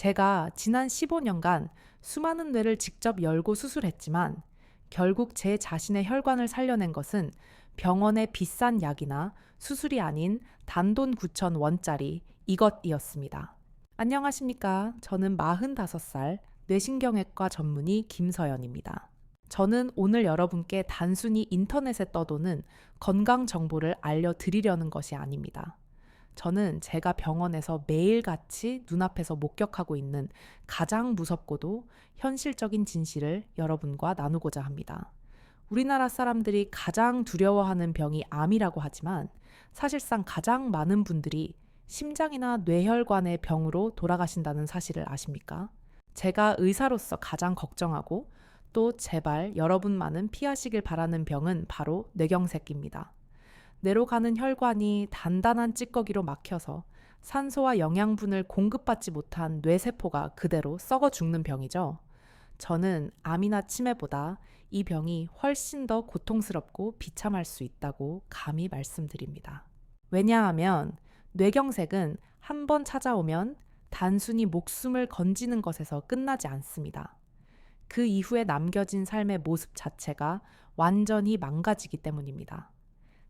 제가 지난 15년간 수많은 뇌를 직접 열고 수술했지만 결국 제 자신의 혈관을 살려낸 것은 병원의 비싼 약이나 수술이 아닌 단돈 9,000원짜리 이것이었습니다. 안녕하십니까. 저는 45살 뇌신경외과 전문의 김서연입니다. 저는 오늘 여러분께 단순히 인터넷에 떠도는 건강 정보를 알려드리려는 것이 아닙니다. 저는 제가 병원에서 매일같이 눈앞에서 목격하고 있는 가장 무섭고도 현실적인 진실을 여러분과 나누고자 합니다. 우리나라 사람들이 가장 두려워하는 병이 암이라고 하지만 사실상 가장 많은 분들이 심장이나 뇌혈관의 병으로 돌아가신다는 사실을 아십니까? 제가 의사로서 가장 걱정하고 또 제발 여러분만은 피하시길 바라는 병은 바로 뇌경색입니다. 뇌로 가는 혈관이 단단한 찌꺼기로 막혀서 산소와 영양분을 공급받지 못한 뇌세포가 그대로 썩어 죽는 병이죠. 저는 암이나 치매보다 이 병이 훨씬 더 고통스럽고 비참할 수 있다고 감히 말씀드립니다. 왜냐하면 뇌경색은 한 번 찾아오면 단순히 목숨을 건지는 것에서 끝나지 않습니다. 그 이후에 남겨진 삶의 모습 자체가 완전히 망가지기 때문입니다.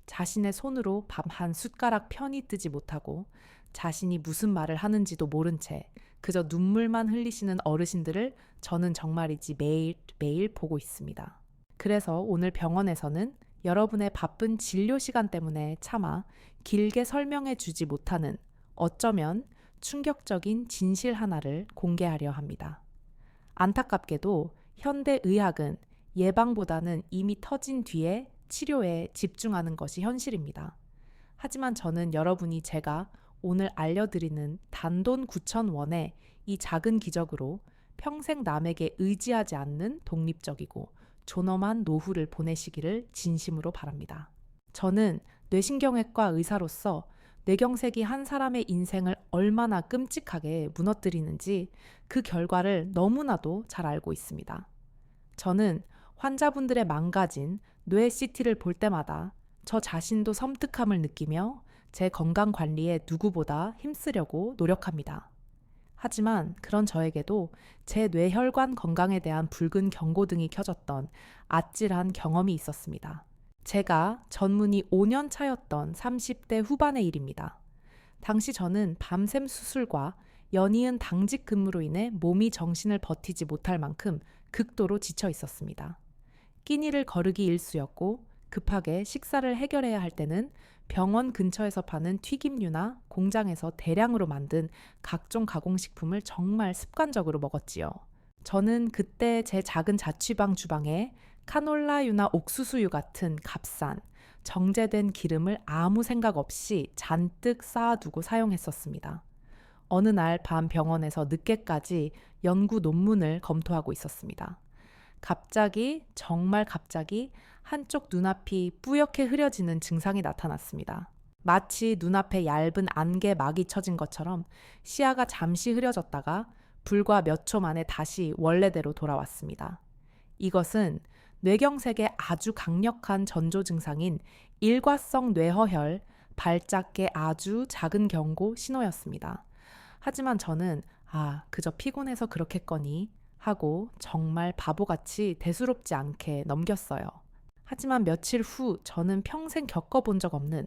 자신의 손으로 밥 한 숟가락 편히 뜨지 못하고 자신이 무슨 말을 하는지도 모른 채 그저 눈물만 흘리시는 어르신들을 저는 정말이지 매일 보고 있습니다. 그래서 오늘 병원에서는 여러분의 바쁜 진료 시간 때문에 차마 길게 설명해 주지 못하는 어쩌면 충격적인 진실 하나를 공개하려 합니다. 안타깝게도 현대의학은 예방보다는 이미 터진 뒤에 치료에 집중하는 것이 현실입니다. 하지만 저는 여러분이 제가 오늘 알려드리는 단돈 9,000원의 이 작은 기적으로 평생 남에게 의지하지 않는 독립적이고 존엄한 노후를 보내시기를 진심으로 바랍니다. 저는 뇌신경외과 의사로서 뇌경색이 한 사람의 인생을 얼마나 끔찍하게 무너뜨리는지 그 결과를 너무나도 잘 알고 있습니다. 저는 환자분들의 망가진 뇌 CT를 볼 때마다 저 자신도 섬뜩함을 느끼며 제 건강 관리에 누구보다 힘쓰려고 노력합니다. 하지만 그런 저에게도 제 뇌혈관 건강에 대한 붉은 경고등이 켜졌던 아찔한 경험이 있었습니다. 제가 전문의 5년 차였던 30대 후반의 일입니다. 당시 저는 밤샘 수술과 연이은 당직 근무로 인해 몸이 정신을 버티지 못할 만큼 극도로 지쳐 있었습니다. 끼니를 거르기 일쑤였고 급하게 식사를 해결해야 할 때는 병원 근처에서 파는 튀김류나 공장에서 대량으로 만든 각종 가공식품을 정말 습관적으로 먹었지요. 저는 그때 제 작은 자취방 주방에 카놀라유나 옥수수유 같은 값싼 정제된 기름을 아무 생각 없이 잔뜩 쌓아두고 사용했었습니다. 어느 날 밤 병원에서 늦게까지 연구 논문을 검토하고 있었습니다. 정말 갑자기 한쪽 눈앞이 뿌옇게 흐려지는 증상이 나타났습니다. 마치 눈앞에 얇은 안개 막이 쳐진 것처럼 시야가 잠시 흐려졌다가 불과 몇 초 만에 다시 원래대로 돌아왔습니다. 이것은 뇌경색의 아주 강력한 전조 증상인 일과성 뇌허혈, 발작의 아주 작은 경고 신호였습니다. 하지만 저는 그저 피곤해서 그렇겠거니 하고 정말 바보같이 대수롭지 않게 넘겼어요. 하지만 며칠 후 저는 평생 겪어본 적 없는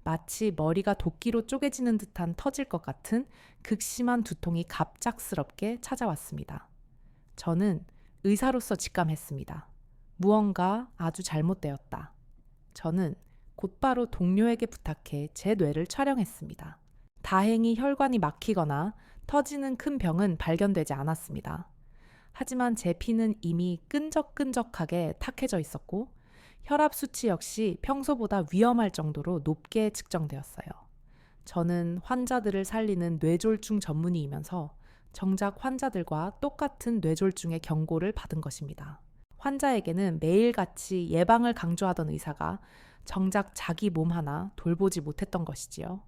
마치 머리가 도끼로 쪼개지는 듯한 터질 것 같은 극심한 두통이 갑작스럽게 찾아왔습니다. 저는 의사로서 직감했습니다. 무언가 아주 잘못되었다. 저는 곧바로 동료에게 부탁해 제 뇌를 촬영했습니다. 다행히 혈관이 막히거나 터지는 큰 병은 발견되지 않았습니다. 하지만 제 피는 이미 끈적끈적하게 탁해져 있었고 혈압 수치 역시 평소보다 위험할 정도로 높게 측정되었어요. 저는 환자들을 살리는 뇌졸중 전문의이면서 정작 환자들과 똑같은 뇌졸중의 경고를 받은 것입니다. 환자에게는 매일같이 예방을 강조하던 의사가 정작 자기 몸 하나 돌보지 못했던 것이지요.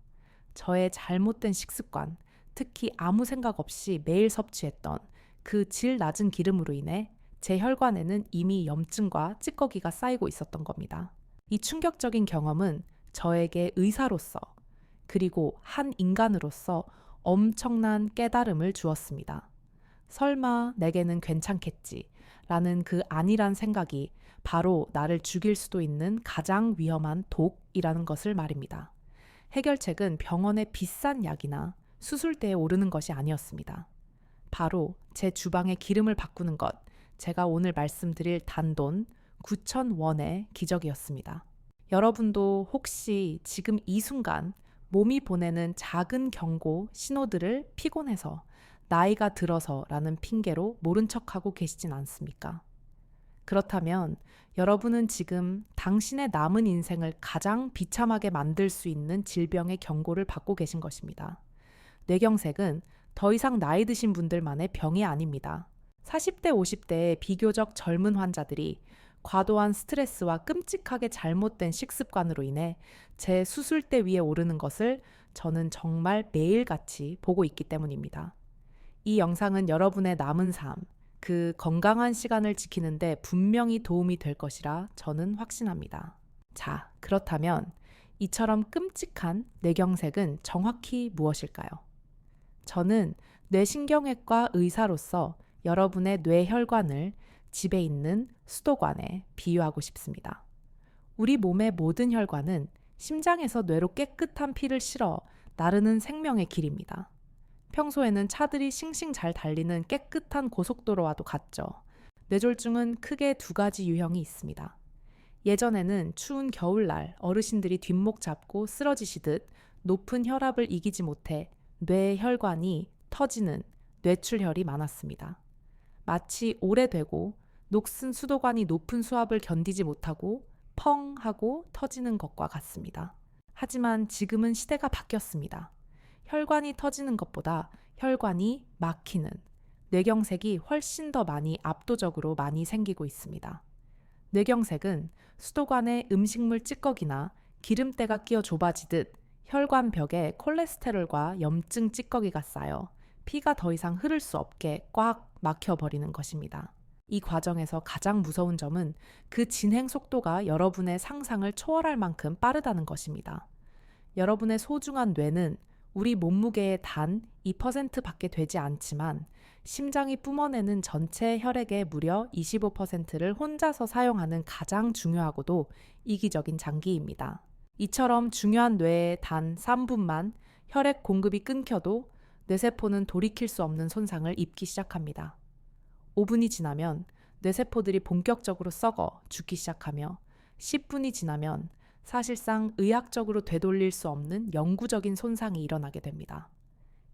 저의 잘못된 식습관, 특히 아무 생각 없이 매일 섭취했던 그 질 낮은 기름으로 인해 제 혈관에는 이미 염증과 찌꺼기가 쌓이고 있었던 겁니다. 이 충격적인 경험은 저에게 의사로서 그리고 한 인간으로서 엄청난 깨달음을 주었습니다. 설마 내게는 괜찮겠지 라는 그 안일한 생각이 바로 나를 죽일 수도 있는 가장 위험한 독이라는 것을 말입니다. 해결책은 병원의 비싼 약이나 수술대에 오르는 것이 아니었습니다. 바로 제 주방의 기름을 바꾸는 것, 제가 오늘 말씀드릴 단돈 9,000원의 기적이었습니다. 여러분도 혹시 지금 이 순간 몸이 보내는 작은 경고 신호들을 피곤해서 나이가 들어서라는 핑계로 모른 척하고 계시진 않습니까? 그렇다면 여러분은 지금 당신의 남은 인생을 가장 비참하게 만들 수 있는 질병의 경고를 받고 계신 것입니다. 뇌경색은 더 이상 나이 드신 분들만의 병이 아닙니다. 40대, 50대의 비교적 젊은 환자들이 과도한 스트레스와 끔찍하게 잘못된 식습관으로 인해 제 수술대 위에 오르는 것을 저는 정말 매일같이 보고 있기 때문입니다. 이 영상은 여러분의 남은 삶, 그 건강한 시간을 지키는데 분명히 도움이 될 것이라 저는 확신합니다. 자, 그렇다면 이처럼 끔찍한 뇌경색은 정확히 무엇일까요? 저는 뇌신경외과 의사로서 여러분의 뇌혈관을 집에 있는 수도관에 비유하고 싶습니다. 우리 몸의 모든 혈관은 심장에서 뇌로 깨끗한 피를 실어 나르는 생명의 길입니다. 평소에는 차들이 싱싱 잘 달리는 깨끗한 고속도로와도 같죠. 뇌졸중은 크게 두 가지 유형이 있습니다. 예전에는 추운 겨울날 어르신들이 뒷목 잡고 쓰러지시듯 높은 혈압을 이기지 못해 뇌혈관이 터지는 뇌출혈이 많았습니다. 마치 오래되고 녹슨 수도관이 높은 수압을 견디지 못하고 펑 하고 터지는 것과 같습니다. 하지만 지금은 시대가 바뀌었습니다. 혈관이 터지는 것보다 혈관이 막히는 뇌경색이 훨씬 더 압도적으로 많이 생기고 있습니다. 뇌경색은 수도관에 음식물 찌꺼기나 기름때가 끼어 좁아지듯 혈관 벽에 콜레스테롤과 염증 찌꺼기가 쌓여 피가 더 이상 흐를 수 없게 꽉 막혀버리는 것입니다. 이 과정에서 가장 무서운 점은 그 진행 속도가 여러분의 상상을 초월할 만큼 빠르다는 것입니다. 여러분의 소중한 뇌는 우리 몸무게의 단 2%밖에 되지 않지만 심장이 뿜어내는 전체 혈액의 무려 25%를 혼자서 사용하는 가장 중요하고도 이기적인 장기입니다. 이처럼 중요한 뇌의 단 3분만 혈액 공급이 끊겨도 뇌세포는 돌이킬 수 없는 손상을 입기 시작합니다. 5분이 지나면 뇌세포들이 본격적으로 썩어 죽기 시작하며 10분이 지나면 사실상 의학적으로 되돌릴 수 없는 영구적인 손상이 일어나게 됩니다.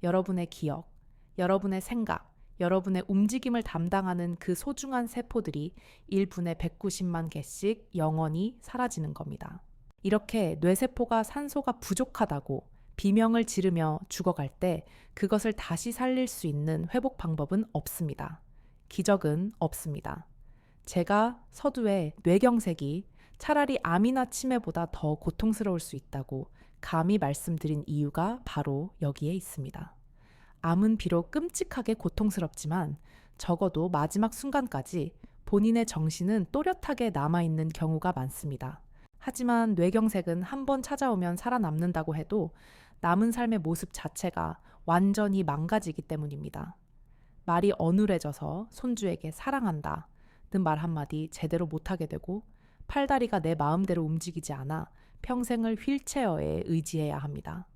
여러분의 기억, 여러분의 생각, 여러분의 움직임을 담당하는 그 소중한 세포들이 1분에 190만 개씩 영원히 사라지는 겁니다. 이렇게 뇌세포가 산소가 부족하다고 비명을 지르며 죽어갈 때 그것을 다시 살릴 수 있는 회복 방법은 없습니다. 기적은 없습니다. 제가 서두에 뇌경색이 차라리 암이나 치매보다 더 고통스러울 수 있다고 감히 말씀드린 이유가 바로 여기에 있습니다. 암은 비록 끔찍하게 고통스럽지만 적어도 마지막 순간까지 본인의 정신은 또렷하게 남아있는 경우가 많습니다. 하지만 뇌경색은 한 번 찾아오면 살아남는다고 해도 남은 삶의 모습 자체가 완전히 망가지기 때문입니다. 말이 어눌해져서 손주에게 사랑한다 는 말 한마디 제대로 못하게 되고 팔다리가 내 마음대로 움직이지 않아 평생을 휠체어에 의지해야 합니다.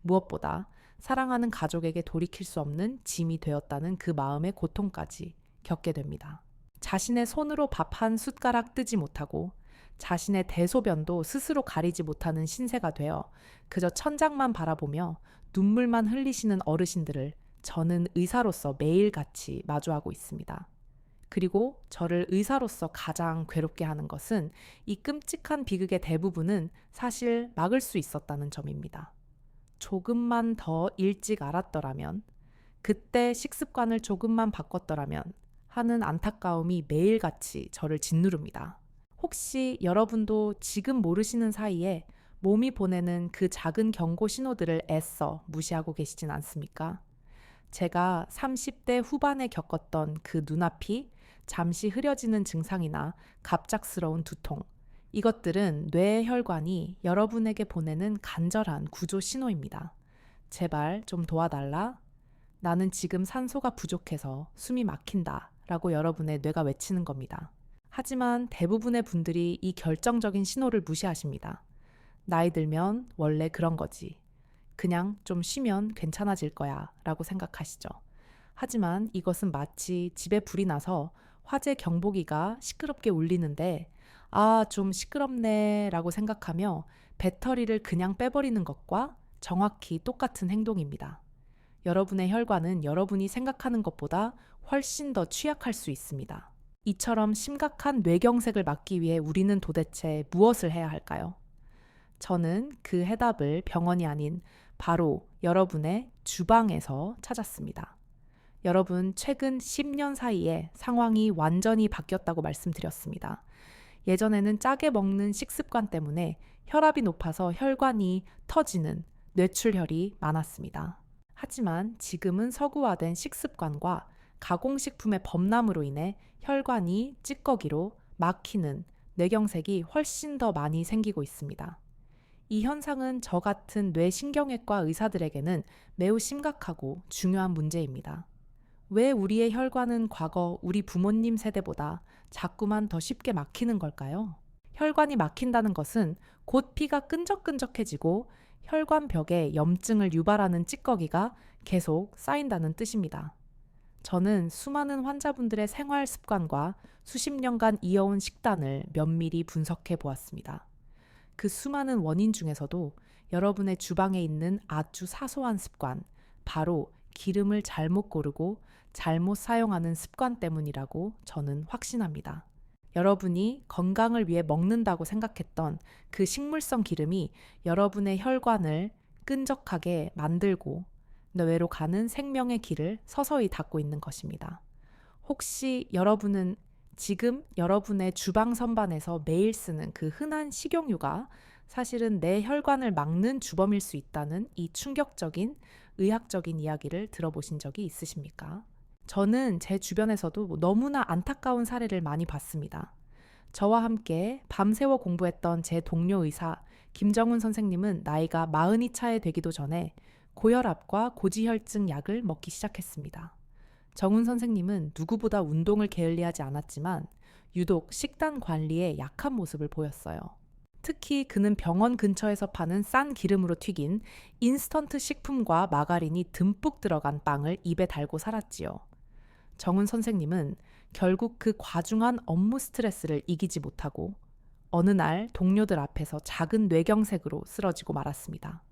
무엇보다 사랑하는 가족에게 돌이킬 수 없는 짐이 되었다는 그 마음의 고통까지 겪게 됩니다. 자신의 손으로 밥 한 숟가락 뜨지 못하고 자신의 대소변도 스스로 가리지 못하는 신세가 되어 그저 천장만 바라보며 눈물만 흘리시는 어르신들을 저는 의사로서 매일같이 마주하고 있습니다. 그리고 저를 의사로서 가장 괴롭게 하는 것은 이 끔찍한 비극의 대부분은 사실 막을 수 있었다는 점입니다. 조금만 더 일찍 알았더라면, 그때 식습관을 조금만 바꿨더라면 하는 안타까움이 매일같이 저를 짓누릅니다. 혹시 여러분도 지금 모르시는 사이에 몸이 보내는 그 작은 경고 신호들을 애써 무시하고 계시진 않습니까? 제가 30대 후반에 겪었던 그 눈앞이 잠시 흐려지는 증상이나 갑작스러운 두통, 이것들은 뇌 혈관이 여러분에게 보내는 간절한 구조 신호입니다. 제발 좀 도와달라. 나는 지금 산소가 부족해서 숨이 막힌다. 라고 여러분의 뇌가 외치는 겁니다. 하지만 대부분의 분들이 이 결정적인 신호를 무시하십니다. 나이 들면 원래 그런 거지. 그냥 좀 쉬면 괜찮아질 거야. 라고 생각하시죠. 하지만 이것은 마치 집에 불이 나서 화재 경보기가 시끄럽게 울리는데 좀 시끄럽네 라고 생각하며 배터리를 그냥 빼버리는 것과 정확히 똑같은 행동입니다. 여러분의 혈관은 여러분이 생각하는 것보다 훨씬 더 취약할 수 있습니다. 이처럼 심각한 뇌경색을 막기 위해 우리는 도대체 무엇을 해야 할까요? 저는 그 해답을 병원이 아닌 바로 여러분의 주방에서 찾았습니다. 여러분, 최근 10년 사이에 상황이 완전히 바뀌었다고 말씀드렸습니다. 예전에는 짜게 먹는 식습관 때문에 혈압이 높아서 혈관이 터지는 뇌출혈이 많았습니다. 하지만 지금은 서구화된 식습관과 가공식품의 범람으로 인해 혈관이 찌꺼기로 막히는 뇌경색이 훨씬 더 많이 생기고 있습니다. 이 현상은 저 같은 뇌신경외과 의사들에게는 매우 심각하고 중요한 문제입니다. 왜 우리의 혈관은 과거 우리 부모님 세대보다 자꾸만 더 쉽게 막히는 걸까요? 혈관이 막힌다는 것은 곧 피가 끈적끈적해지고 혈관벽에 염증을 유발하는 찌꺼기가 계속 쌓인다는 뜻입니다. 저는 수많은 환자분들의 생활 습관과 수십 년간 이어온 식단을 면밀히 분석해 보았습니다. 그 수많은 원인 중에서도 여러분의 주방에 있는 아주 사소한 습관, 바로 기름을 잘못 고르고 잘못 사용하는 습관 때문이라고 저는 확신합니다. 여러분이 건강을 위해 먹는다고 생각했던 그 식물성 기름이 여러분의 혈관을 끈적하게 만들고 뇌로 가는 생명의 길을 서서히 닫고 있는 것입니다. 혹시 여러분은 지금 여러분의 주방 선반에서 매일 쓰는 그 흔한 식용유가 사실은 내 혈관을 막는 주범일 수 있다는 이 충격적인 의학적인 이야기를 들어보신 적이 있으십니까? 저는 제 주변에서도 너무나 안타까운 사례를 많이 봤습니다. 저와 함께 밤새워 공부했던 제 동료 의사 김정훈 선생님은 나이가 40이 차에 되기도 전에 고혈압과 고지혈증 약을 먹기 시작했습니다. 정훈 선생님은 누구보다 운동을 게을리하지 않았지만 유독 식단 관리에 약한 모습을 보였어요. 특히 그는 병원 근처에서 파는 싼 기름으로 튀긴 인스턴트 식품과 마가린이 듬뿍 들어간 빵을 입에 달고 살았지요. 정훈 선생님은 결국 그 과중한 업무 스트레스를 이기지 못하고 어느 날 동료들 앞에서 작은 뇌경색으로 쓰러지고 말았습니다.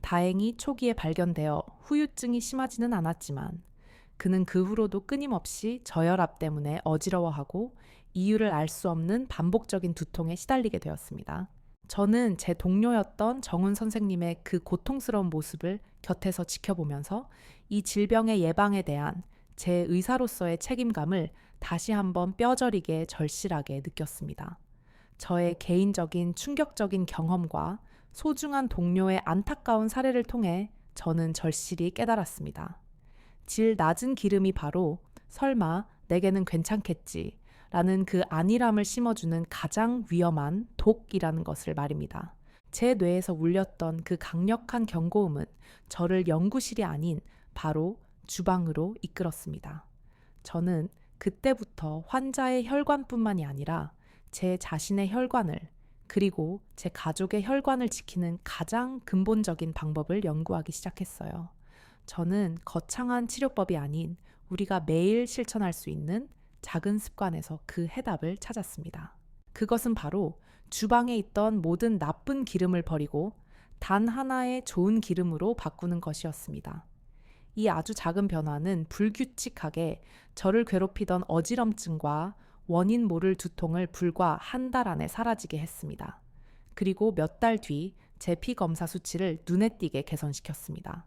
다행히 초기에 발견되어 후유증이 심하지는 않았지만 그는 그 후로도 끊임없이 저혈압 때문에 어지러워하고 이유를 알 수 없는 반복적인 두통에 시달리게 되었습니다. 저는 제 동료였던 정훈 선생님의 그 고통스러운 모습을 곁에서 지켜보면서 이 질병의 예방에 대한 제 의사로서의 책임감을 다시 한번 뼈저리게 절실하게 느꼈습니다. 저의 개인적인 충격적인 경험과 소중한 동료의 안타까운 사례를 통해 저는 절실히 깨달았습니다. 질 낮은 기름이 바로 설마 내게는 괜찮겠지 라는 그 안일함을 심어주는 가장 위험한 독이라는 것을 말입니다. 제 뇌에서 울렸던 그 강력한 경고음은 저를 연구실이 아닌 바로 주방으로 이끌었습니다. 저는 그때부터 환자의 혈관뿐만이 아니라 제 자신의 혈관을 그리고 제 가족의 혈관을 지키는 가장 근본적인 방법을 연구하기 시작했어요. 저는 거창한 치료법이 아닌 우리가 매일 실천할 수 있는 작은 습관에서 그 해답을 찾았습니다. 그것은 바로 주방에 있던 모든 나쁜 기름을 버리고 단 하나의 좋은 기름으로 바꾸는 것이었습니다. 이 아주 작은 변화는 불규칙하게 저를 괴롭히던 어지럼증과 원인 모를 두통을 불과 한 달 안에 사라지게 했습니다. 그리고 몇 달 뒤 제 피 검사 수치를 눈에 띄게 개선시켰습니다.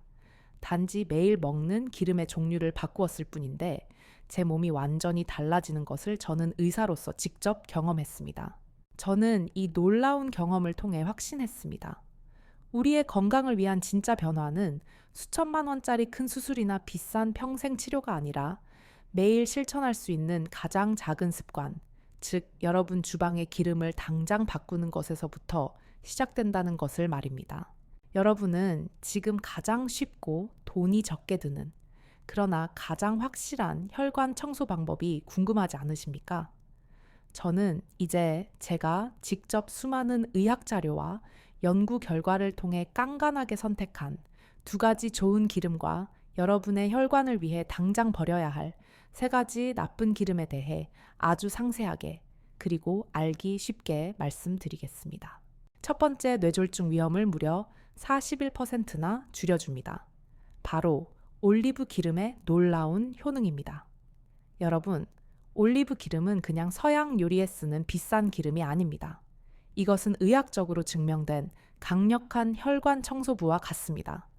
단지 매일 먹는 기름의 종류를 바꾸었을 뿐인데 제 몸이 완전히 달라지는 것을 저는 의사로서 직접 경험했습니다. 저는 이 놀라운 경험을 통해 확신했습니다. 우리의 건강을 위한 진짜 변화는 수천만 원짜리 큰 수술이나 비싼 평생 치료가 아니라 매일 실천할 수 있는 가장 작은 습관, 즉 여러분 주방의 기름을 당장 바꾸는 것에서부터 시작된다는 것을 말입니다. 여러분은 지금 가장 쉽고 돈이 적게 드는, 그러나 가장 확실한 혈관 청소 방법이 궁금하지 않으십니까? 저는 이제 제가 직접 수많은 의학 자료와 연구 결과를 통해 깐깐하게 선택한 두 가지 좋은 기름과 여러분의 혈관을 위해 당장 버려야 할 세 가지 나쁜 기름에 대해 아주 상세하게 그리고 알기 쉽게 말씀드리겠습니다. 첫 번째 뇌졸중 위험을 무려 41%나 줄여줍니다. 바로 올리브 기름의 놀라운 효능입니다. 여러분, 올리브 기름은 그냥 서양 요리에 쓰는 비싼 기름이 아닙니다. 이것은 의학적으로 증명된 강력한 혈관 청소부와 같습니다.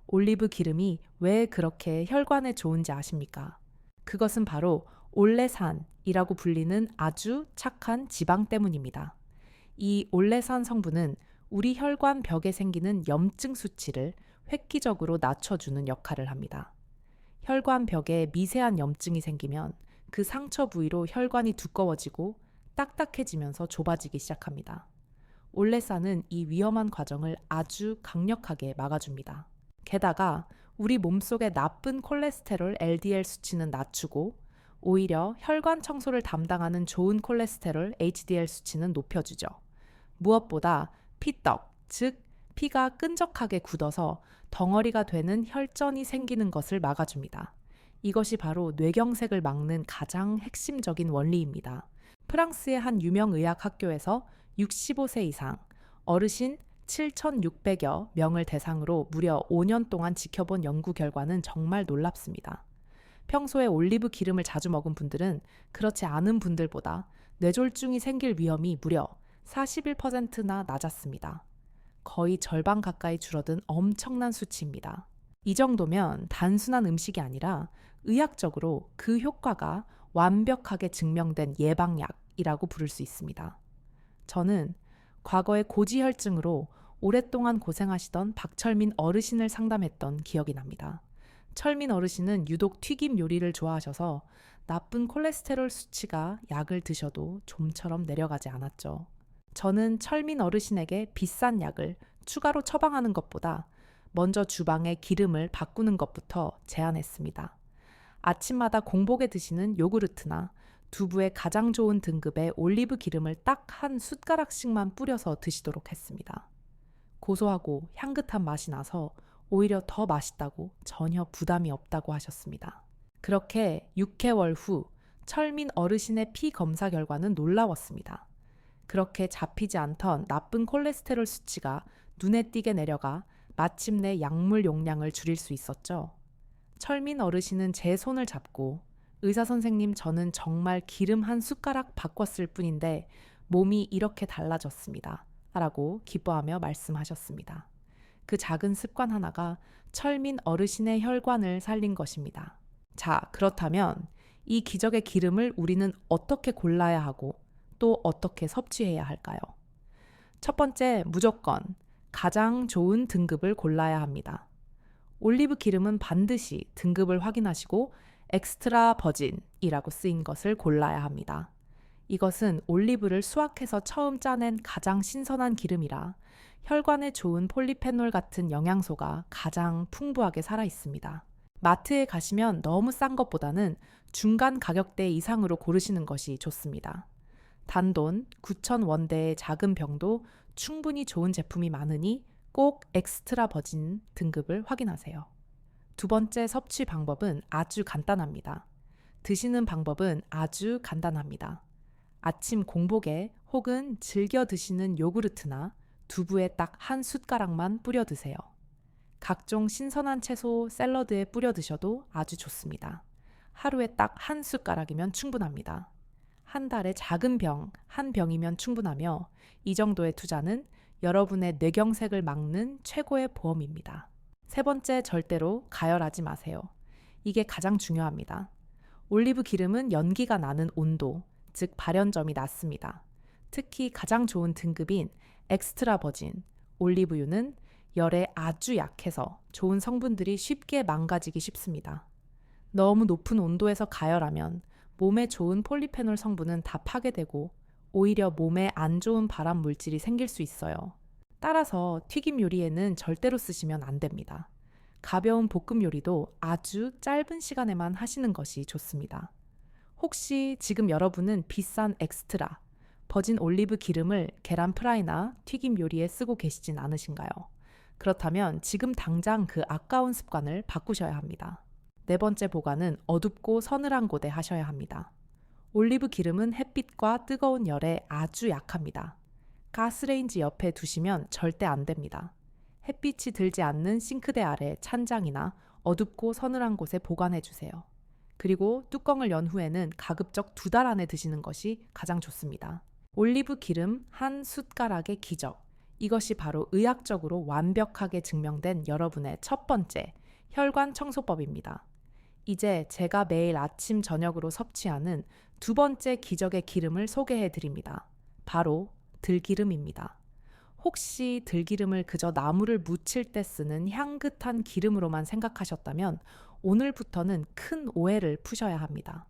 올리브 기름이 왜 그렇게 혈관에 좋은지 아십니까? 그것은 바로 올레산이라고 불리는 아주 착한 지방 때문입니다. 이 올레산 성분은 우리 혈관 벽에 생기는 염증 수치를 획기적으로 낮춰주는 역할을 합니다. 혈관 벽에 미세한 염증이 생기면 그 상처 부위로 혈관이 두꺼워지고 딱딱해지면서 좁아지기 시작합니다. 올레산은 이 위험한 과정을 아주 강력하게 막아줍니다. 게다가 우리 몸속의 나쁜 콜레스테롤 LDL 수치는 낮추고 오히려 혈관 청소를 담당하는 좋은 콜레스테롤 HDL 수치는 높여주죠. 무엇보다 피떡, 즉 피가 끈적하게 굳어서 덩어리가 되는 혈전이 생기는 것을 막아줍니다. 이것이 바로 뇌경색을 막는 가장 핵심적인 원리입니다. 프랑스의 한 유명 의학 학교에서 65세 이상 어르신 7,600여 명을 대상으로 무려 5년 동안 지켜본 연구 결과는 정말 놀랍습니다. 평소에 올리브 기름을 자주 먹은 분들은 그렇지 않은 분들보다 뇌졸중이 생길 위험이 무려 41%나 낮았습니다. 거의 절반 가까이 줄어든 엄청난 수치입니다. 이 정도면 단순한 음식이 아니라 의학적으로 그 효과가 완벽하게 증명된 예방약이라고 부를 수 있습니다. 저는 과거에 고지혈증으로 오랫동안 고생하시던 박철민 어르신을 상담했던 기억이 납니다. 철민 어르신은 유독 튀김 요리를 좋아하셔서 나쁜 콜레스테롤 수치가 약을 드셔도 좀처럼 내려가지 않았죠. 저는 철민 어르신에게 비싼 약을 추가로 처방하는 것보다 먼저 주방의 기름을 바꾸는 것부터 제안했습니다. 아침마다 공복에 드시는 요구르트나 두부의 가장 좋은 등급의 올리브 기름을 딱 한 숟가락씩만 뿌려서 드시도록 했습니다. 고소하고 향긋한 맛이 나서 오히려 더 맛있다고 전혀 부담이 없다고 하셨습니다. 그렇게 6개월 후 철민 어르신의 피 검사 결과는 놀라웠습니다. 그렇게 잡히지 않던 나쁜 콜레스테롤 수치가 눈에 띄게 내려가 마침내 약물 용량을 줄일 수 있었죠. 철민 어르신은 제 손을 잡고 의사 선생님, 저는 정말 기름 한 숟가락 바꿨을 뿐인데 몸이 이렇게 달라졌습니다. 라고 기뻐하며 말씀하셨습니다. 그 작은 습관 하나가 철민 어르신의 혈관을 살린 것입니다. 자, 그렇다면 이 기적의 기름을 우리는 어떻게 골라야 하고 또 어떻게 섭취해야 할까요? 첫 번째, 무조건 가장 좋은 등급을 골라야 합니다. 올리브 기름은 반드시 등급을 확인하시고 엑스트라 버진이라고 쓰인 것을 골라야 합니다. 이것은 올리브를 수확해서 처음 짜낸 가장 신선한 기름이라 혈관에 좋은 폴리페놀 같은 영양소가 가장 풍부하게 살아 있습니다. 마트에 가시면 너무 싼 것보다는 중간 가격대 이상으로 고르시는 것이 좋습니다. 단돈 9,000원대의 작은 병도 충분히 좋은 제품이 많으니 꼭 엑스트라 버진 등급을 확인하세요. 두 번째 섭취 방법은 아주 간단합니다. 드시는 방법은 아주 간단합니다. 아침 공복에 혹은 즐겨 드시는 요구르트나 두부에 딱 한 숟가락만 뿌려 드세요. 각종 신선한 채소 샐러드에 뿌려 드셔도 아주 좋습니다. 하루에 딱 한 숟가락이면 충분합니다. 한 달에 작은 병, 한 병이면 충분하며 이 정도의 투자는 여러분의 뇌경색을 막는 최고의 보험입니다. 세 번째, 절대로 가열하지 마세요. 이게 가장 중요합니다. 올리브 기름은 연기가 나는 온도, 즉 발연점이 낮습니다. 특히 가장 좋은 등급인 엑스트라 버진 올리브유는 열에 아주 약해서 좋은 성분들이 쉽게 망가지기 쉽습니다. 너무 높은 온도에서 가열하면 몸에 좋은 폴리페놀 성분은 다 파괴되고 오히려 몸에 안 좋은 발암 물질이 생길 수 있어요. 따라서 튀김 요리에는 절대로 쓰시면 안 됩니다. 가벼운 볶음 요리도 아주 짧은 시간에만 하시는 것이 좋습니다. 혹시 지금 여러분은 비싼 엑스트라, 버진 올리브 기름을 계란 프라이나 튀김 요리에 쓰고 계시진 않으신가요? 그렇다면 지금 당장 그 아까운 습관을 바꾸셔야 합니다. 네 번째 보관은 어둡고 서늘한 곳에 하셔야 합니다. 올리브 기름은 햇빛과 뜨거운 열에 아주 약합니다. 가스레인지 옆에 두시면 절대 안 됩니다. 햇빛이 들지 않는 싱크대 아래 찬장이나 어둡고 서늘한 곳에 보관해 주세요. 그리고 뚜껑을 연 후에는 가급적 2달 안에 드시는 것이 가장 좋습니다. 올리브 기름 한 숟가락의 기적. 이것이 바로 의학적으로 완벽하게 증명된 여러분의 첫 번째 혈관 청소법입니다. 이제 제가 매일 아침 저녁으로 섭취하는 두 번째 기적의 기름을 소개해 드립니다. 바로 들기름입니다. 혹시 들기름을 그저 나물을 무칠 때 쓰는 향긋한 기름으로만 생각하셨다면 오늘부터는 큰 오해를 푸셔야 합니다.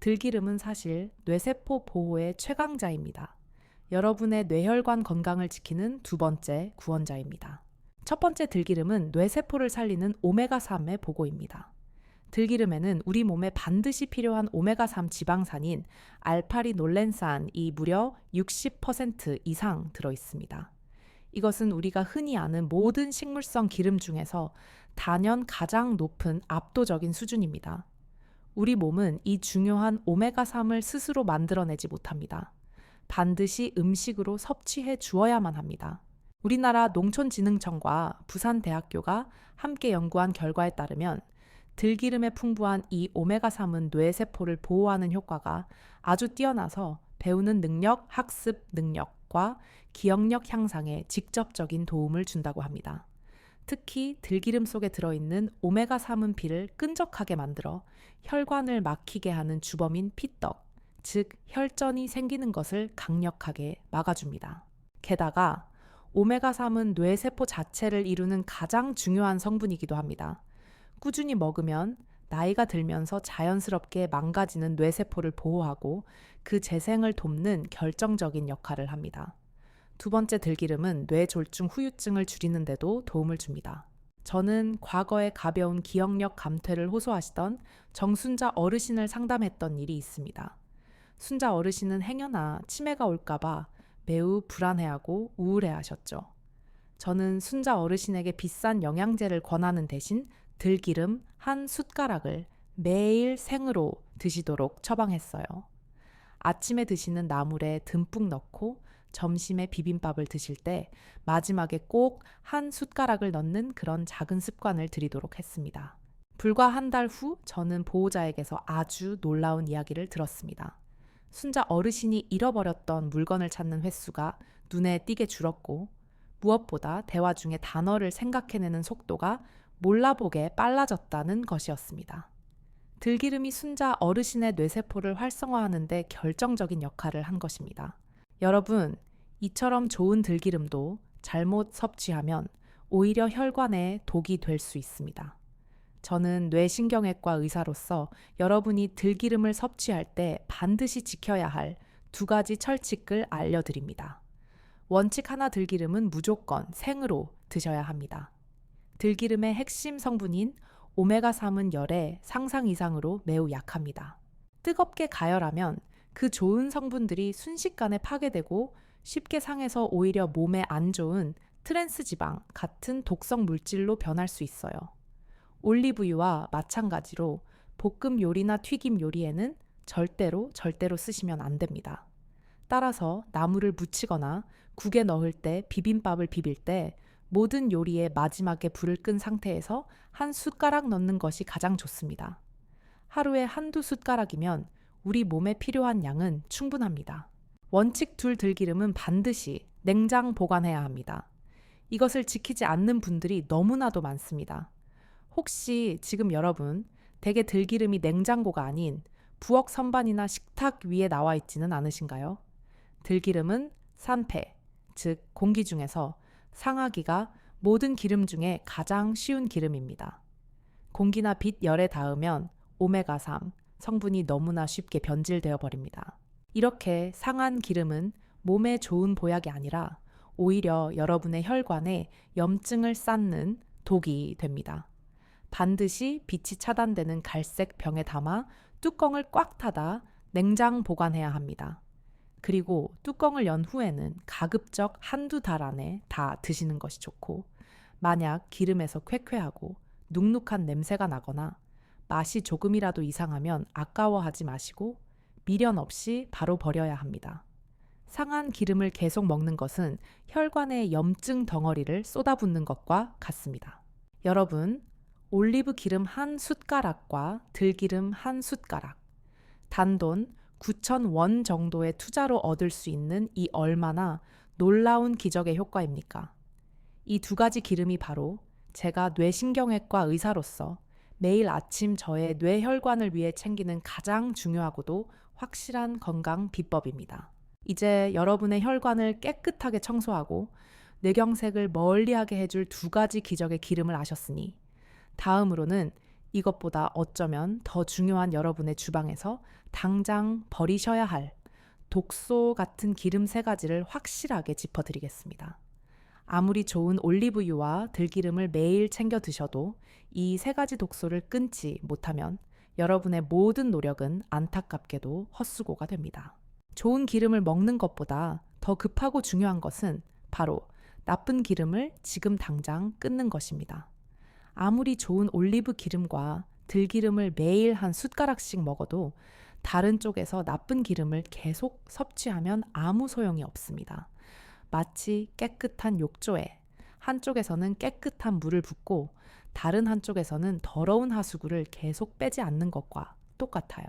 들기름은 사실 뇌세포 보호의 최강자입니다. 여러분의 뇌혈관 건강을 지키는 두 번째 구원자입니다. 첫 번째 들기름은 뇌세포를 살리는 오메가3의 보고입니다. 들기름에는 우리 몸에 반드시 필요한 오메가3 지방산인 알파리놀렌산이 무려 60% 이상 들어있습니다. 이것은 우리가 흔히 아는 모든 식물성 기름 중에서 단연 가장 높은 압도적인 수준입니다. 우리 몸은 이 중요한 오메가3을 스스로 만들어내지 못합니다. 반드시 음식으로 섭취해 주어야만 합니다. 우리나라 농촌진흥청과 부산대학교가 함께 연구한 결과에 따르면 들기름에 풍부한 이 오메가3은 뇌세포를 보호하는 효과가 아주 뛰어나서 배우는 능력, 학습 능력과 기억력 향상에 직접적인 도움을 준다고 합니다. 특히 들기름 속에 들어있는 오메가3은 피를 끈적하게 만들어 혈관을 막히게 하는 주범인 피떡, 즉 혈전이 생기는 것을 강력하게 막아줍니다. 게다가 오메가3은 뇌세포 자체를 이루는 가장 중요한 성분이기도 합니다. 꾸준히 먹으면 나이가 들면서 자연스럽게 망가지는 뇌세포를 보호하고 그 재생을 돕는 결정적인 역할을 합니다. 두 번째 들기름은 뇌졸중 후유증을 줄이는 데도 도움을 줍니다. 저는 과거에 가벼운 기억력 감퇴를 호소하시던 정순자 어르신을 상담했던 일이 있습니다. 순자 어르신은 행여나 치매가 올까봐 매우 불안해하고 우울해하셨죠. 저는 순자 어르신에게 비싼 영양제를 권하는 대신 들기름 한 숟가락을 매일 생으로 드시도록 처방했어요. 아침에 드시는 나물에 듬뿍 넣고 점심에 비빔밥을 드실 때 마지막에 꼭 한 숟가락을 넣는 그런 작은 습관을 들이도록 했습니다. 불과 한 달 후 저는 보호자에게서 아주 놀라운 이야기를 들었습니다. 순자 어르신이 잃어버렸던 물건을 찾는 횟수가 눈에 띄게 줄었고 무엇보다 대화 중에 단어를 생각해내는 속도가 몰라보게 빨라졌다는 것이었습니다. 들기름이 순자 어르신의 뇌세포를 활성화하는 데 결정적인 역할을 한 것입니다. 여러분, 이처럼 좋은 들기름도 잘못 섭취하면 오히려 혈관에 독이 될 수 있습니다. 저는 뇌신경외과 의사로서 여러분이 들기름을 섭취할 때 반드시 지켜야 할 2가지 철칙을 알려드립니다. 원칙 하나, 들기름은 무조건 생으로 드셔야 합니다. 들기름의 핵심 성분인 오메가3은 열에 상상 이상으로 매우 약합니다. 뜨겁게 가열하면 그 좋은 성분들이 순식간에 파괴되고 쉽게 상해서 오히려 몸에 안 좋은 트랜스 지방 같은 독성 물질로 변할 수 있어요. 올리브유와 마찬가지로 볶음 요리나 튀김 요리에는 절대로 쓰시면 안 됩니다. 따라서 나물을 무치거나 국에 넣을 때, 비빔밥을 비빌 때 모든 요리의 마지막에 불을 끈 상태에서 한 숟가락 넣는 것이 가장 좋습니다. 하루에 1~2숟가락이면 우리 몸에 필요한 양은 충분합니다. 원칙 2, 들기름은 반드시 냉장 보관해야 합니다. 이것을 지키지 않는 분들이 너무나도 많습니다. 혹시 지금 여러분 댁에 들기름이 냉장고가 아닌 부엌 선반이나 식탁 위에 나와 있지는 않으신가요? 들기름은 산패, 즉 공기 중에서 상하기가 모든 기름 중에 가장 쉬운 기름입니다. 공기나 빛, 열에 닿으면 오메가3 성분이 너무나 쉽게 변질되어 버립니다. 이렇게 상한 기름은 몸에 좋은 보약이 아니라 오히려 여러분의 혈관에 염증을 쌓는 독이 됩니다. 반드시 빛이 차단되는 갈색 병에 담아 뚜껑을 꽉 닫아 냉장 보관해야 합니다. 그리고 뚜껑을 연 후에는 가급적 한두 달 안에 다 드시는 것이 좋고, 만약 기름에서 쾌쾌하고 눅눅한 냄새가 나거나 맛이 조금이라도 이상하면 아까워하지 마시고 미련 없이 바로 버려야 합니다. 상한 기름을 계속 먹는 것은 혈관에 염증 덩어리를 쏟아붓는 것과 같습니다. 여러분, 올리브 기름 한 숟가락과 들기름 한 숟가락, 단돈 9,000원 정도의 투자로 얻을 수 있는 이 얼마나 놀라운 기적의 효과입니까? 이 두 가지 기름이 바로 제가 뇌신경외과 의사로서 매일 아침 저의 뇌혈관을 위해 챙기는 가장 중요하고도 확실한 건강 비법입니다. 이제 여러분의 혈관을 깨끗하게 청소하고 뇌경색을 멀리하게 해줄 두 가지 기적의 기름을 아셨으니, 다음으로는 이것보다 어쩌면 더 중요한 여러분의 주방에서 당장 버리셔야 할 독소 같은 기름 세 가지를 확실하게 짚어드리겠습니다. 아무리 좋은 올리브유와 들기름을 매일 챙겨 드셔도 이 세 가지 독소를 끊지 못하면 여러분의 모든 노력은 안타깝게도 헛수고가 됩니다. 좋은 기름을 먹는 것보다 더 급하고 중요한 것은 바로 나쁜 기름을 지금 당장 끊는 것입니다. 아무리 좋은 올리브 기름과 들기름을 매일 한 숟가락씩 먹어도 다른 쪽에서 나쁜 기름을 계속 섭취하면 아무 소용이 없습니다. 마치 깨끗한 욕조에 한쪽에서는 깨끗한 물을 붓고 다른 한쪽에서는 더러운 하수구를 계속 빼지 않는 것과 똑같아요.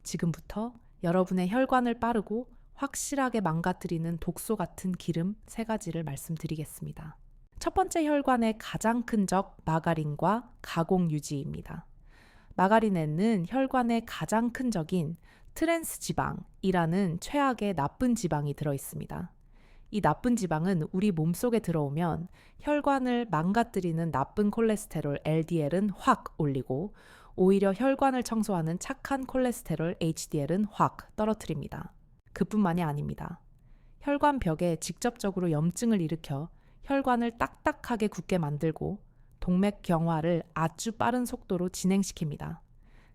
지금부터 여러분의 혈관을 빠르고 확실하게 망가뜨리는 독소 같은 기름 세 가지를 말씀드리겠습니다. 첫 번째 혈관의 가장 큰 적, 마가린과 가공 유지입니다. 마가린에는 혈관의 가장 큰 적인 트랜스 지방이라는 최악의 나쁜 지방이 들어 있습니다. 이 나쁜 지방은 우리 몸속에 들어오면 혈관을 망가뜨리는 나쁜 콜레스테롤 LDL은 확 올리고 오히려 혈관을 청소하는 착한 콜레스테롤 HDL은 확 떨어뜨립니다. 그뿐만이 아닙니다. 혈관 벽에 직접적으로 염증을 일으켜 혈관을 딱딱하게 굳게 만들고 동맥경화를 아주 빠른 속도로 진행시킵니다.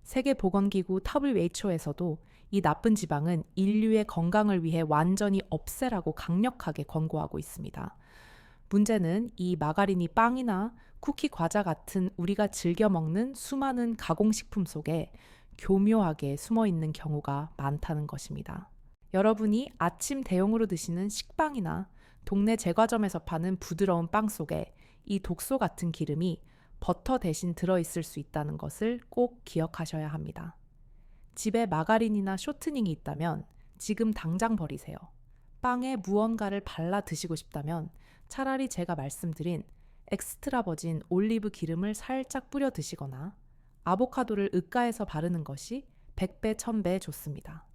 세계보건기구 WHO에서도 이 나쁜 지방은 인류의 건강을 위해 완전히 없애라고 강력하게 권고하고 있습니다. 문제는 이 마가린이 빵이나 쿠키 과자 같은 우리가 즐겨 먹는 수많은 가공식품 속에 교묘하게 숨어 있는 경우가 많다는 것입니다. 여러분이 아침 대용으로 드시는 식빵이나 동네 제과점에서 파는 부드러운 빵 속에 이 독소 같은 기름이 버터 대신 들어있을 수 있다는 것을 꼭 기억하셔야 합니다. 집에 마가린이나 쇼트닝이 있다면 지금 당장 버리세요. 빵에 무언가를 발라 드시고 싶다면 차라리 제가 말씀드린 엑스트라 버진 올리브 기름을 살짝 뿌려 드시거나 아보카도를 으깨서 바르는 것이 100배, 1000배 좋습니다.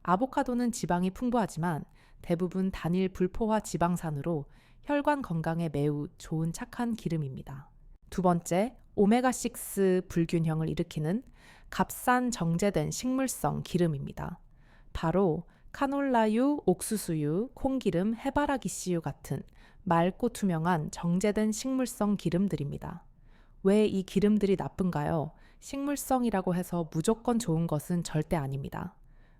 아보카도는 지방이 풍부하지만 대부분 단일 불포화 지방산으로 혈관 건강에 매우 좋은 착한 기름입니다. 두 번째, 오메가6 불균형을 일으키는 값싼 정제된 식물성 기름입니다. 바로 카놀라유, 옥수수유, 콩기름, 해바라기씨유 같은 맑고 투명한 정제된 식물성 기름들입니다. 왜 이 기름들이 나쁜가요? 식물성이라고 해서 무조건 좋은 것은 절대 아닙니다.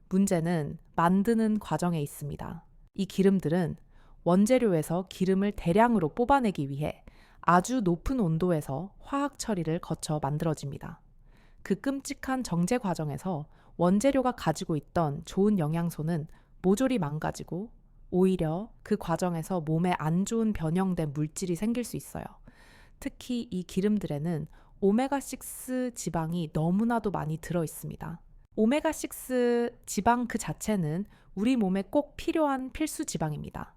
문제는 만드는 과정에 있습니다. 이 기름들은 원재료에서 기름을 대량으로 뽑아내기 위해 아주 높은 온도에서 화학 처리를 거쳐 만들어집니다. 그 끔찍한 정제 과정에서 원재료가 가지고 있던 좋은 영양소는 모조리 망가지고 오히려 그 과정에서 몸에 안 좋은 변형된 물질이 생길 수 있어요. 특히 이 기름들에는 오메가6 지방이 너무나도 많이 들어 있습니다. 오메가6 지방 그 자체는 우리 몸에 꼭 필요한 필수 지방입니다.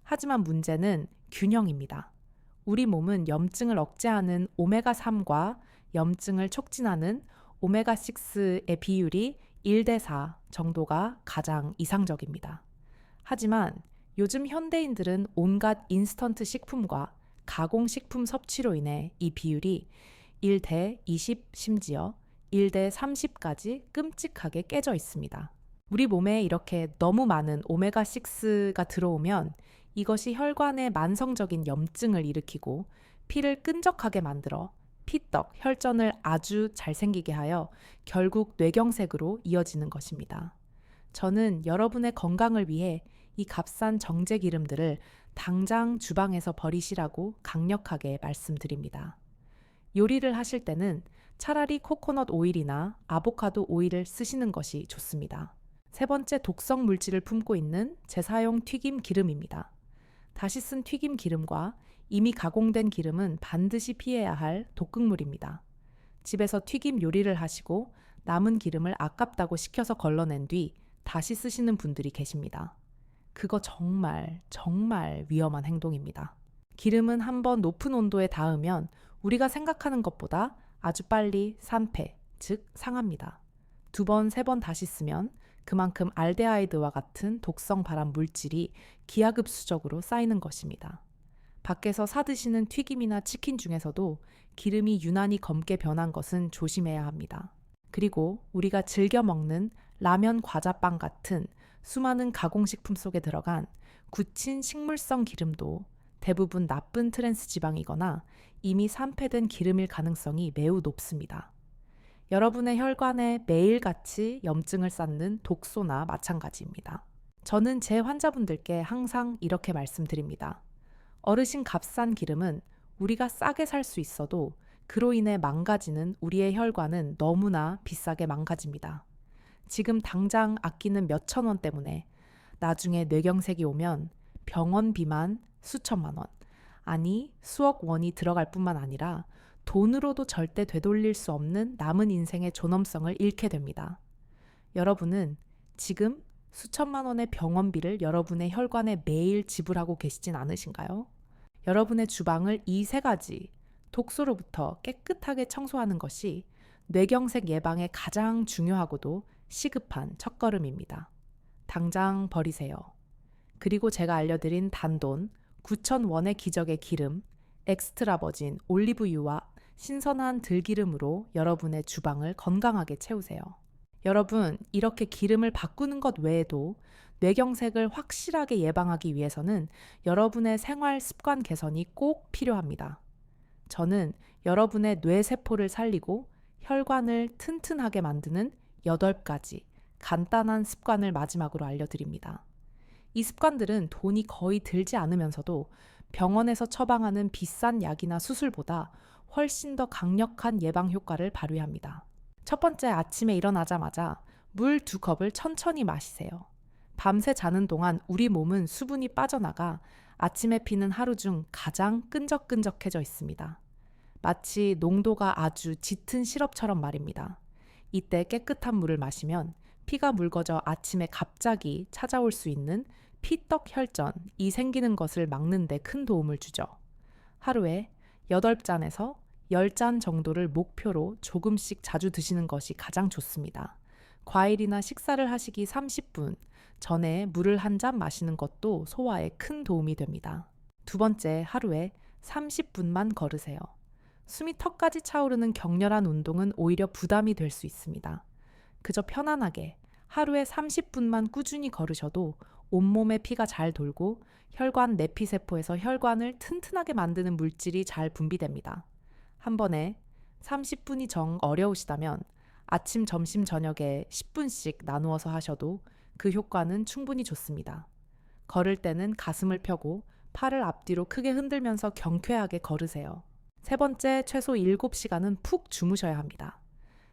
하지만 문제는 균형입니다. 우리 몸은 염증을 억제하는 오메가3과 염증을 촉진하는 오메가6의 비율이 1대4 정도가 가장 이상적입니다. 하지만 요즘 현대인들은 온갖 인스턴트 식품과 가공식품 섭취로 인해 이 비율이 1대20 심지어 1대30까지 끔찍하게 깨져 있습니다. 우리 몸에 이렇게 너무 많은 오메가6가 들어오면 이것이 혈관에 만성적인 염증을 일으키고 피를 끈적하게 만들어 피떡, 혈전을 아주 잘생기게 하여 결국 뇌경색으로 이어지는 것입니다. 저는 여러분의 건강을 위해 이 값싼 정제 기름들을 당장 주방에서 버리시라고 강력하게 말씀드립니다. 요리를 하실 때는 차라리 코코넛 오일이나 아보카도 오일을 쓰시는 것이 좋습니다. 세 번째, 독성 물질을 품고 있는 재사용 튀김 기름입니다. 다시 쓴 튀김 기름과 이미 가공된 기름은 반드시 피해야 할 독극물입니다. 집에서 튀김 요리를 하시고 남은 기름을 아깝다고 식혀서 걸러낸 뒤 다시 쓰시는 분들이 계십니다. 그거 정말 위험한 행동입니다. 기름은 한번 높은 온도에 닿으면 우리가 생각하는 것보다 아주 빨리 산패, 즉 상합니다. 두 번, 세 번 다시 쓰면 그만큼 알데하이드와 같은 독성 발암 물질이 기하급수적으로 쌓이는 것입니다. 밖에서 사드시는 튀김이나 치킨 중에서도 기름이 유난히 검게 변한 것은 조심해야 합니다. 그리고 우리가 즐겨 먹는 라면, 과자빵 같은 수많은 가공식품 속에 들어간 굳힌 식물성 기름도 대부분 나쁜 트랜스 지방이거나 이미 산패된 기름일 가능성이 매우 높습니다. 여러분의 혈관에 매일같이 염증을 쌓는 독소나 마찬가지입니다. 저는 제 환자분들께 항상 이렇게 말씀드립니다. 어르신 값싼 기름은 우리가 싸게 살 수 있어도 그로 인해 망가지는 우리의 혈관은 너무나 비싸게 망가집니다. 지금 당장 아끼는 몇천 원 때문에 나중에 뇌경색이 오면 병원비만 수천만 원, 아니 수억 원이 들어갈 뿐만 아니라 돈으로도 절대 되돌릴 수 없는 남은 인생의 존엄성을 잃게 됩니다. 여러분은 지금 수천만 원의 병원비를 여러분의 혈관에 매일 지불하고 계시진 않으신가요? 여러분의 주방을 이 세 가지 독소로부터 깨끗하게 청소하는 것이 뇌경색 예방에 가장 중요하고도 시급한 첫걸음입니다. 당장 버리세요. 그리고 제가 알려드린 단돈 9,000원의 기적의 기름, 엑스트라 버진 올리브유와 신선한 들기름으로 여러분의 주방을 건강하게 채우세요. 여러분, 이렇게 기름을 바꾸는 것 외에도 뇌경색을 확실하게 예방하기 위해서는 여러분의 생활 습관 개선이 꼭 필요합니다. 저는 여러분의 뇌세포를 살리고 혈관을 튼튼하게 만드는 8가지 간단한 습관을 마지막으로 알려드립니다. 이 습관들은 돈이 거의 들지 않으면서도 병원에서 처방하는 비싼 약이나 수술보다 훨씬 더 강력한 예방 효과를 발휘합니다. 첫 번째, 아침에 일어나자마자 물 2컵을 천천히 마시세요. 밤새 자는 동안 우리 몸은 수분이 빠져나가 아침에 피는 하루 중 가장 끈적끈적해져 있습니다. 마치 농도가 아주 짙은 시럽처럼 말입니다. 이때 깨끗한 물을 마시면 피가 묽어져 아침에 갑자기 찾아올 수 있는 피떡 혈전이 생기는 것을 막는 데 큰 도움을 주죠. 하루에 8잔에서 10잔 정도를 목표로 조금씩 자주 드시는 것이 가장 좋습니다. 과일이나 식사를 하시기 30분 전에 물을 한 잔 마시는 것도 소화에 큰 도움이 됩니다. 두 번째, 하루에 30분만 걸으세요. 숨이 턱까지 차오르는 격렬한 운동은 오히려 부담이 될 수 있습니다. 그저 편안하게 하루에 30분만 꾸준히 걸으셔도 온몸에 피가 잘 돌고 혈관 내피세포에서 혈관을 튼튼하게 만드는 물질이 잘 분비됩니다. 한 번에 30분이 정 어려우시다면 아침, 점심, 저녁에 10분씩 나누어서 하셔도 그 효과는 충분히 좋습니다. 걸을 때는 가슴을 펴고 팔을 앞뒤로 크게 흔들면서 경쾌하게 걸으세요. 세 번째, 최소 7시간은 푹 주무셔야 합니다.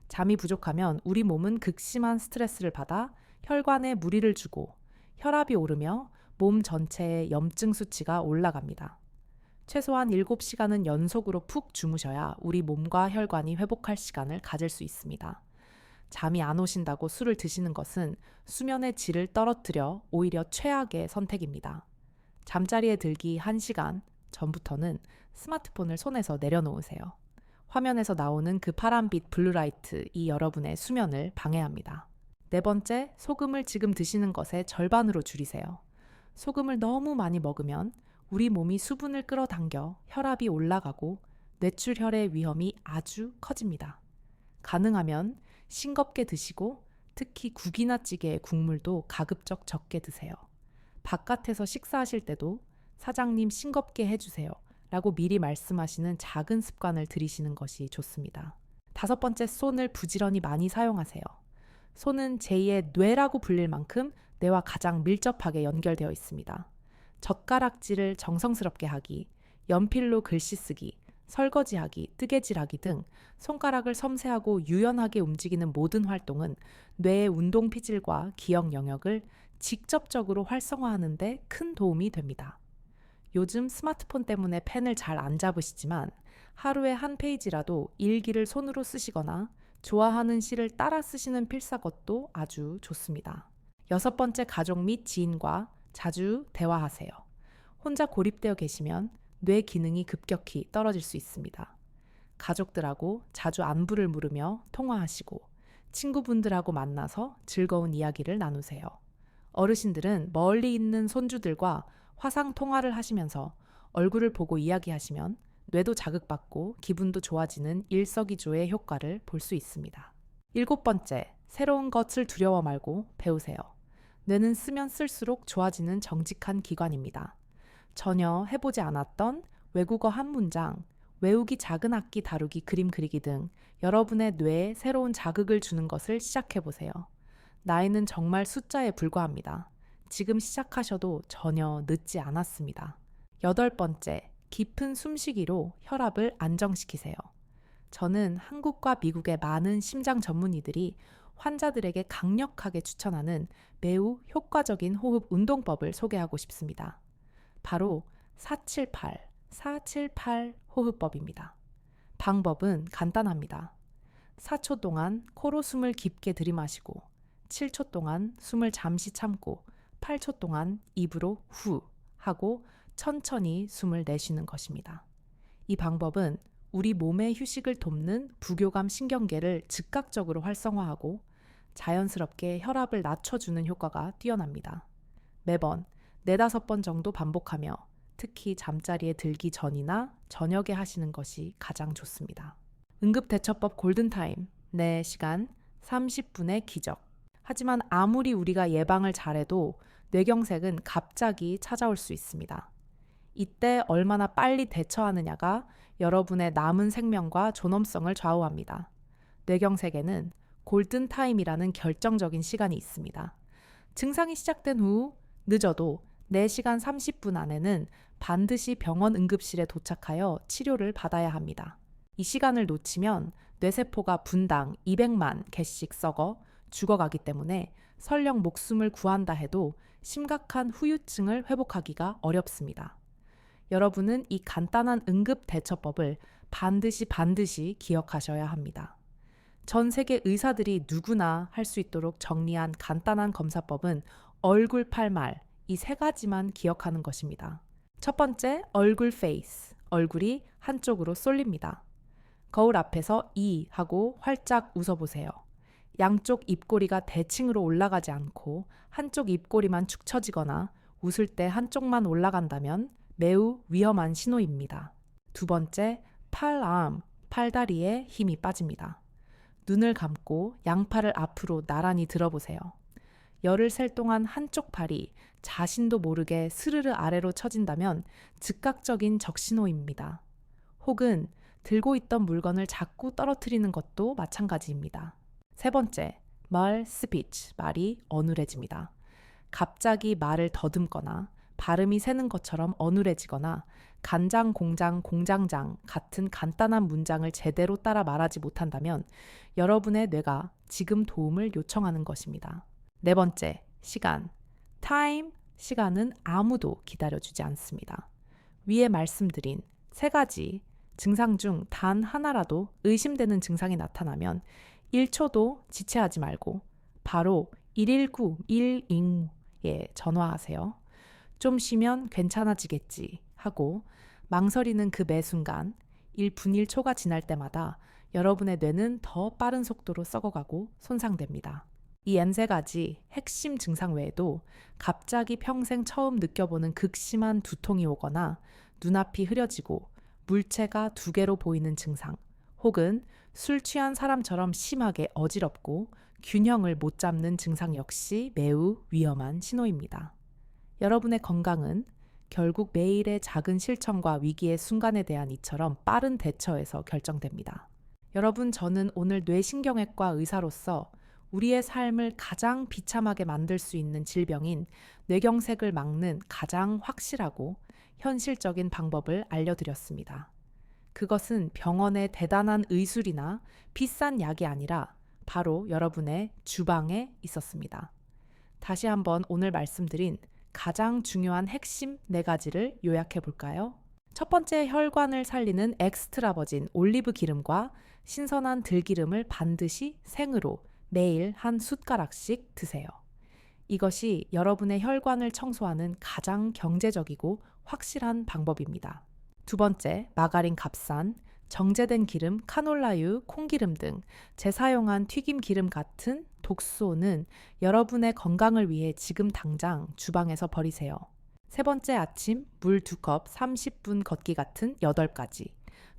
잠이 부족하면 우리 몸은 극심한 스트레스를 받아 혈관에 무리를 주고 혈압이 오르며 몸 전체의 염증 수치가 올라갑니다. 최소한 7시간은 연속으로 푹 주무셔야 우리 몸과 혈관이 회복할 시간을 가질 수 있습니다. 잠이 안 오신다고 술을 드시는 것은 수면의 질을 떨어뜨려 오히려 최악의 선택입니다. 잠자리에 들기 1시간 전부터는 스마트폰을 손에서 내려놓으세요. 화면에서 나오는 그 파란빛 블루라이트이 여러분의 수면을 방해합니다. 네 번째, 소금을 지금 드시는 것의 절반으로 줄이세요. 소금을 너무 많이 먹으면 우리 몸이 수분을 끌어당겨 혈압이 올라가고 뇌출혈의 위험이 아주 커집니다. 가능하면 싱겁게 드시고 특히 국이나 찌개의 국물도 가급적 적게 드세요. 바깥에서 식사하실 때도 사장님 싱겁게 해주세요 라고 미리 말씀하시는 작은 습관을 들이시는 것이 좋습니다. 5번째, 손을 부지런히 많이 사용하세요. 손은 제2의 뇌라고 불릴 만큼 뇌와 가장 밀접하게 연결되어 있습니다. 젓가락질을 정성스럽게 하기, 연필로 글씨 쓰기, 설거지하기, 뜨개질하기 등 손가락을 섬세하고 유연하게 움직이는 모든 활동은 뇌의 운동 피질과 기억 영역을 직접적으로 활성화하는 데 큰 도움이 됩니다. 요즘 스마트폰 때문에 펜을 잘 안 잡으시지만 하루에 한 페이지라도 일기를 손으로 쓰시거나 좋아하는 시를 따라 쓰시는 필사것도 아주 좋습니다. 6번째, 가족 및 지인과 자주 대화하세요. 혼자 고립되어 계시면 뇌 기능이 급격히 떨어질 수 있습니다. 가족들하고 자주 안부를 물으며 통화하시고 친구분들하고 만나서 즐거운 이야기를 나누세요. 어르신들은 멀리 있는 손주들과 화상 통화를 하시면서 얼굴을 보고 이야기하시면 뇌도 자극받고 기분도 좋아지는 일석이조의 효과를 볼 수 있습니다. 7번째, 새로운 것을 두려워 말고 배우세요. 뇌는 쓰면 쓸수록 좋아지는 정직한 기관입니다. 전혀 해보지 않았던 외국어 한 문장, 외우기 작은 악기 다루기, 그림 그리기 등 여러분의 뇌에 새로운 자극을 주는 것을 시작해보세요. 나이는 정말 숫자에 불과합니다. 지금 시작하셔도 전혀 늦지 않았습니다. 8번째, 깊은 숨쉬기로 혈압을 안정시키세요. 저는 한국과 미국의 많은 심장 전문의들이 환자들에게 강력하게 추천하는 매우 효과적인 호흡 운동법을 소개하고 싶습니다. 바로 478 호흡법입니다. 방법은 간단합니다. 4초 동안 코로 숨을 깊게 들이마시고 7초 동안 숨을 잠시 참고 8초 동안 입으로 후 하고 천천히 숨을 내쉬는 것입니다. 이 방법은 우리 몸의 휴식을 돕는 부교감 신경계를 즉각적으로 활성화하고 자연스럽게 혈압을 낮춰주는 효과가 뛰어납니다. 매번 4-5번 정도 반복하며 특히 잠자리에 들기 전이나 저녁에 하시는 것이 가장 좋습니다. 응급대처법 골든타임, 4시간 30분의 기적. 하지만 아무리 우리가 예방을 잘해도 뇌경색은 갑자기 찾아올 수 있습니다. 이때 얼마나 빨리 대처하느냐가 여러분의 남은 생명과 존엄성을 좌우합니다. 뇌경색에는 골든타임이라는 결정적인 시간이 있습니다. 증상이 시작된 후 늦어도 4시간 30분 안에는 반드시 병원 응급실에 도착하여 치료를 받아야 합니다. 이 시간을 놓치면 뇌세포가 분당 200만 개씩 썩어 죽어가기 때문에 설령 목숨을 구한다 해도 심각한 후유증을 회복하기가 어렵습니다. 여러분은 이 간단한 응급 대처법을 반드시 기억하셔야 합니다. 전 세계 의사들이 누구나 할 수 있도록 정리한 간단한 검사법은 얼굴, 팔, 말, 이 3가지만 기억하는 것입니다. 첫 번째, 얼굴 페이스. 얼굴이 한쪽으로 쏠립니다. 거울 앞에서 이 하고 활짝 웃어보세요. 양쪽 입꼬리가 대칭으로 올라가지 않고 한쪽 입꼬리만 축 처지거나 웃을 때 한쪽만 올라간다면 매우 위험한 신호입니다. 두 번째, 팔암, 팔다리에 힘이 빠집니다. 눈을 감고 양팔을 앞으로 나란히 들어보세요. 열을 셀 동안 한쪽 팔이 자신도 모르게 스르르 아래로 처진다면 즉각적인 적신호입니다. 혹은 들고 있던 물건을 자꾸 떨어뜨리는 것도 마찬가지입니다. 세 번째, 말 스피치, 말이 어눌해집니다. 갑자기 말을 더듬거나 발음이 새는 것처럼 어눌해지거나 간장, 공장, 공장장 같은 간단한 문장을 제대로 따라 말하지 못한다면 여러분의 뇌가 지금 도움을 요청하는 것입니다. 네 번째, 시간. 타임, 시간은 아무도 기다려주지 않습니다. 위에 말씀드린 3가지 증상 중 단 하나라도 의심되는 증상이 나타나면 1초도 지체하지 말고 바로 119, 119에 전화하세요. 좀 쉬면 괜찮아지겠지 하고 망설이는 그 매 순간 1분 1초가 지날 때마다 여러분의 뇌는 더 빠른 속도로 썩어가고 손상됩니다. 이 N3가지 핵심 증상 외에도 갑자기 평생 처음 느껴보는 극심한 두통이 오거나 눈앞이 흐려지고 물체가 2개로 보이는 증상, 혹은 술 취한 사람처럼 심하게 어지럽고 균형을 못 잡는 증상 역시 매우 위험한 신호입니다. 여러분의 건강은 결국 매일의 작은 실천과 위기의 순간에 대한 이처럼 빠른 대처에서 결정됩니다. 여러분, 저는 오늘 뇌신경외과 의사로서 우리의 삶을 가장 비참하게 만들 수 있는 질병인 뇌경색을 막는 가장 확실하고 현실적인 방법을 알려드렸습니다. 그것은 병원의 대단한 의술이나 비싼 약이 아니라 바로 여러분의 주방에 있었습니다. 다시 한번 오늘 말씀드린 가장 중요한 핵심 4가지를 요약해 볼까요? 첫 번째, 혈관을 살리는 엑스트라 버진 올리브 기름과 신선한 들기름을 반드시 생으로 매일 한 숟가락씩 드세요. 이것이 여러분의 혈관을 청소하는 가장 경제적이고 확실한 방법입니다. 두 번째, 마가린 값산, 정제된 기름, 카놀라유, 콩기름 등 재사용한 튀김 기름 같은 독소는 여러분의 건강을 위해 지금 당장 주방에서 버리세요. 세 번째, 아침 물 2컵 30분 걷기 같은 8가지.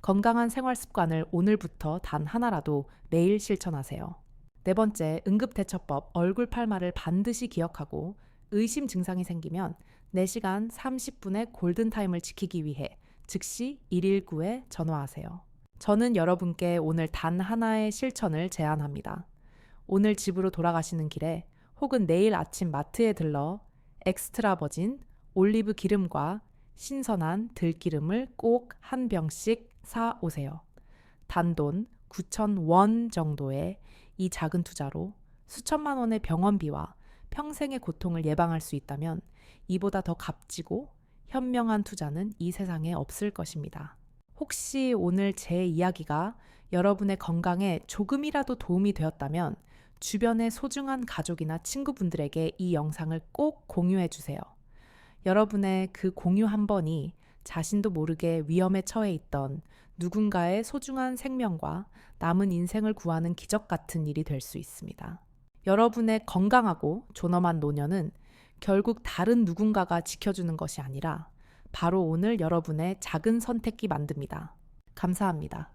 건강한 생활 습관을 오늘부터 단 하나라도 매일 실천하세요. 네 번째, 응급대처법 얼굴 팔마를 반드시 기억하고 의심 증상이 생기면 4시간 30분의 골든타임을 지키기 위해 즉시 119에 전화하세요. 저는 여러분께 오늘 단 하나의 실천을 제안합니다. 오늘 집으로 돌아가시는 길에 혹은 내일 아침 마트에 들러 엑스트라 버진 올리브 기름과 신선한 들기름을 꼭 한 병씩 사 오세요. 단돈 9,000원 정도의 이 작은 투자로 수천만 원의 병원비와 평생의 고통을 예방할 수 있다면 이보다 더 값지고 현명한 투자는 이 세상에 없을 것입니다. 혹시 오늘 제 이야기가 여러분의 건강에 조금이라도 도움이 되었다면 주변의 소중한 가족이나 친구분들에게 이 영상을 꼭 공유해 주세요. 여러분의 그 공유 한 번이 자신도 모르게 위험에 처해 있던 누군가의 소중한 생명과 남은 인생을 구하는 기적 같은 일이 될 수 있습니다. 여러분의 건강하고 존엄한 노년은 결국 다른 누군가가 지켜주는 것이 아니라 바로 오늘 여러분의 작은 선택이 만듭니다. 감사합니다.